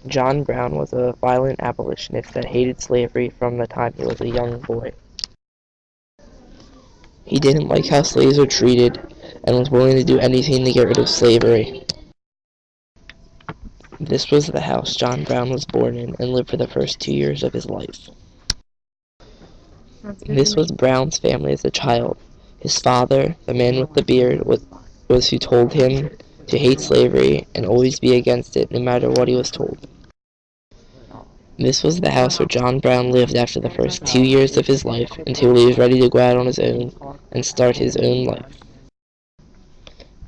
John Brown was a violent abolitionist that hated slavery from the time he was a young boy. He didn't like how slaves were treated and was willing to do anything to get rid of slavery. This was the house John Brown was born in and lived for the first 2 years of his life. This was Brown's family as a child. His father, the man with the beard, was who told him to hate slavery and always be against it no matter what he was told. This was the house where John Brown lived after the first 2 years of his life until he was ready to go out on his own and start his own life.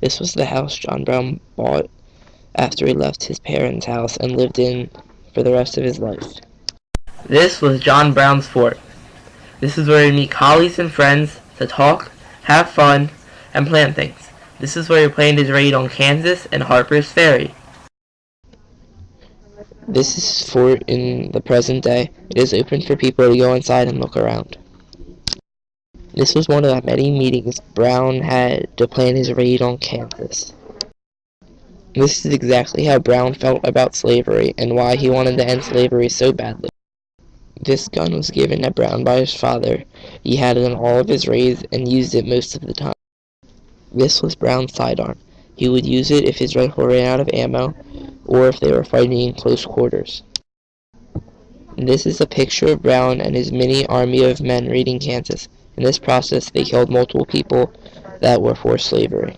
This was the house John Brown bought after he left his parents' house and lived in for the rest of his life. This was John Brown's fort. This is where he'd meet colleagues and friends to talk, have fun, and plan things. This is where he planned his raid on Kansas and Harper's Ferry. This is his fort in the present day. It is open for people to go inside and look around. This was one of the many meetings Brown had to plan his raid on Kansas. This is exactly how Brown felt about slavery and why he wanted to end slavery so badly. This gun was given to Brown by his father. He had it in all of his raids and used it most of the time. This was Brown's sidearm. He would use it if his rifle ran out of ammo or if they were fighting in close quarters. This is a picture of Brown and his mini army of men raiding Kansas. In this process, they killed multiple people that were for slavery.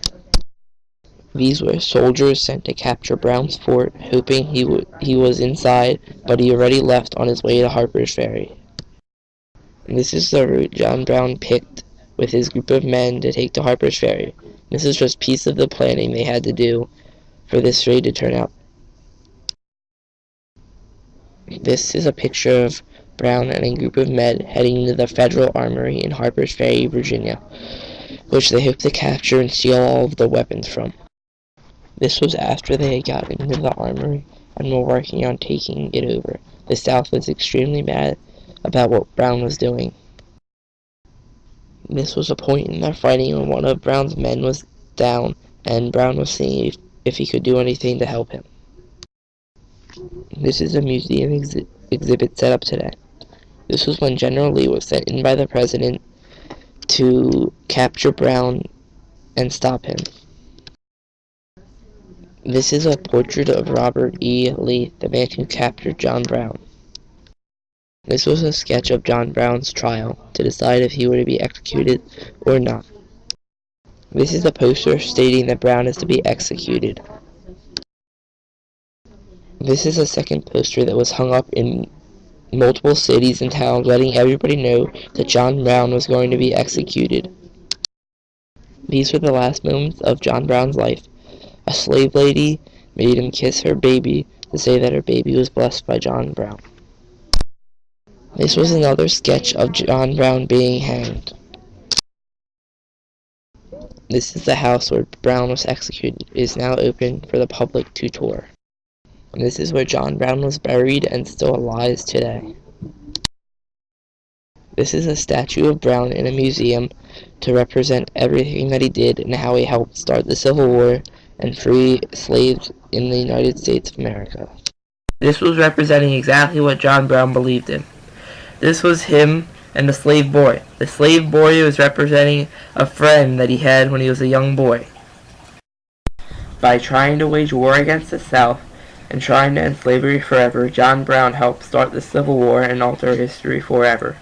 These were soldiers sent to capture Brown's fort, hoping he was inside, but he already left on his way to Harper's Ferry. This is the route John Brown picked with his group of men to take to Harper's Ferry. This is just a piece of the planning they had to do for this raid to turn out. This is a picture of Brown and a group of men heading to the Federal Armory in Harper's Ferry, Virginia, which they hoped to capture and steal all of the weapons from. This was after they had gotten into the armory and were working on taking it over. The South was extremely mad about what Brown was doing. This was a point in their fighting when one of Brown's men was down, and Brown was seeing if he could do anything to help him. This is a museum exhibit set up today. This was when General Lee was sent in by the president to capture Brown and stop him. This is a portrait of Robert E. Lee, the man who captured John Brown. This was a sketch of John Brown's trial to decide if he were to be executed or not. This is a poster stating that Brown is to be executed. This is a second poster that was hung up in multiple cities and towns letting everybody know that John Brown was going to be executed. These were the last moments of John Brown's life. A slave lady made him kiss her baby to say that her baby was blessed by John Brown. This was another sketch of John Brown being hanged. This is the house where Brown was executed. It is now open for the public to tour. And this is where John Brown was buried and still lies today. This is a statue of Brown in a museum to represent everything that he did and how he helped start the Civil War and free slaves in the United States of America. This was representing exactly what John Brown believed in. This was him and the slave boy. The slave boy was representing a friend that he had when he was a young boy. By trying to wage war against the South and trying to end slavery forever, John Brown helped start the Civil War and alter history forever.